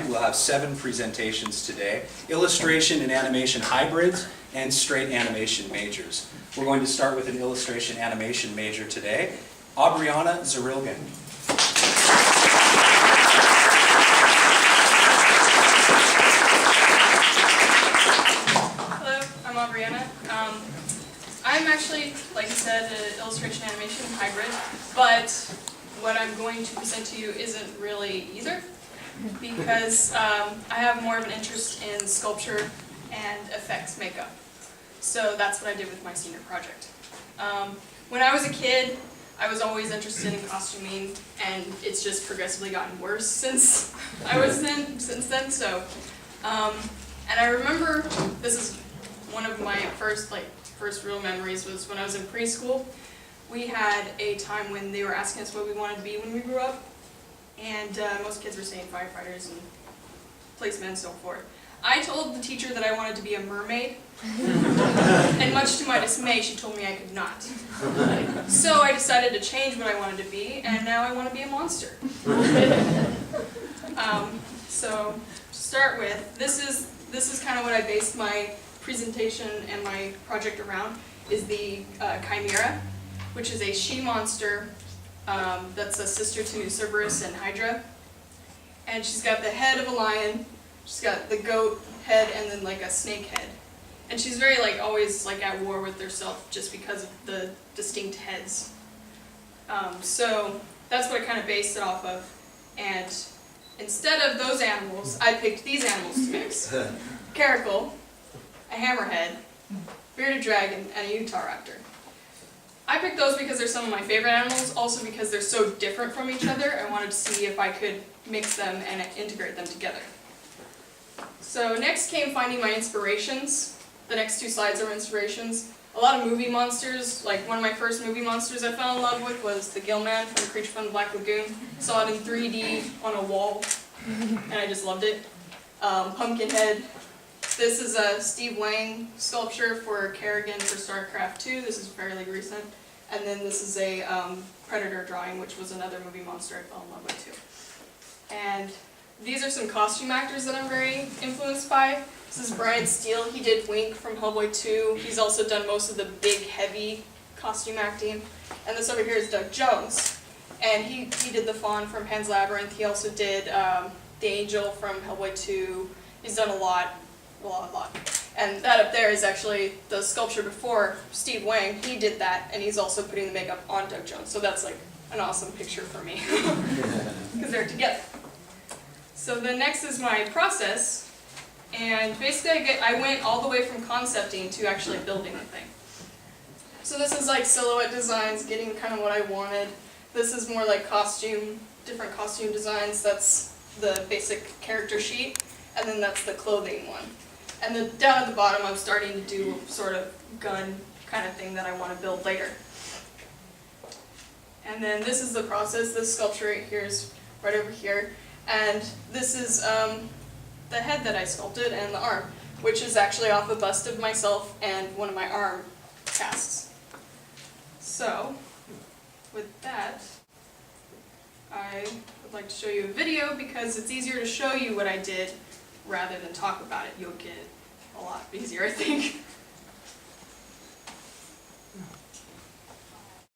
we'll have 7 presentations today: illustration and animation hybrids and straight animation majors. We're going to start with an illustration animation major today, Aubriana Zerilgan. Hello, I'm Aubriana. I'm actually, like I said, an illustration animation hybrid, but what I'm going to present to you isn't really either, because I have more of an interest in sculpture and effects makeup. So that's what I did with my senior project. When I was a kid, I was always interested in costuming, and it's just progressively gotten worse since then. So, and I remember this is one of my first real memories was when I was in preschool. We had a time when they were asking us what we wanted to be when we grew up, and most kids were saying firefighters and policemen and so forth. I told the teacher that I wanted to be a mermaid, and much to my dismay, she told me I could not. So I decided to change what I wanted to be, and now I want to be a monster. So to start with, this is kind of what I based my presentation and my project around, is the Chimera, which is a she-monster that's a sister to Cerberus and Hydra. And she's got the head of a lion, she's got the goat head, and then like a snake head. And she's very always at war with herself just because of the distinct heads. So that's what I kind of based it off of. And instead of those animals, I picked these animals to mix. Caracal, a hammerhead, bearded dragon, and a Utah raptor. I picked those because they're some of my favorite animals, also because they're so different from each other. I wanted to see if I could mix them and integrate them together. So next came finding my inspirations. The next 2 slides are inspirations. A lot of movie monsters, like one of my first movie monsters I fell in love with was the Gill Man from Creature from the Black Lagoon. Saw it in 3D on a wall, and I just loved it. Pumpkinhead. This is a Steve Wang sculpture for Kerrigan for StarCraft 2. This is fairly recent. And then this is a Predator drawing, which was another movie monster I fell in love with too. And these are some costume actors that I'm very influenced by. This is Brian Steele. He did Wink from Hellboy 2. He's also done most of the big, heavy costume acting. And this over here is Doug Jones. And he did the Fawn from Pan's Labyrinth. He also did the Angel from Hellboy 2. He's done a lot. And that up there is actually the sculpture before Steve Wang. He did that, and he's also putting the makeup on Doug Jones. So that's an awesome picture for me, because they're together. So the next is my process, and basically I went all the way from concepting to actually building the thing. So this is silhouette designs, getting kind of what I wanted. This is more different costume designs. That's the basic character sheet, and then that's the clothing one. And then down at the bottom, I'm starting to do sort of gun kind of thing that I want to build later. And then this is the process. This sculpture right here is right over here. And this is the head that I sculpted and the arm, which is actually off a bust of myself and one of my arm casts. So, with that, I would like to show you a video because it's easier to show you what I did rather than talk about it. You'll get it a lot easier, I think.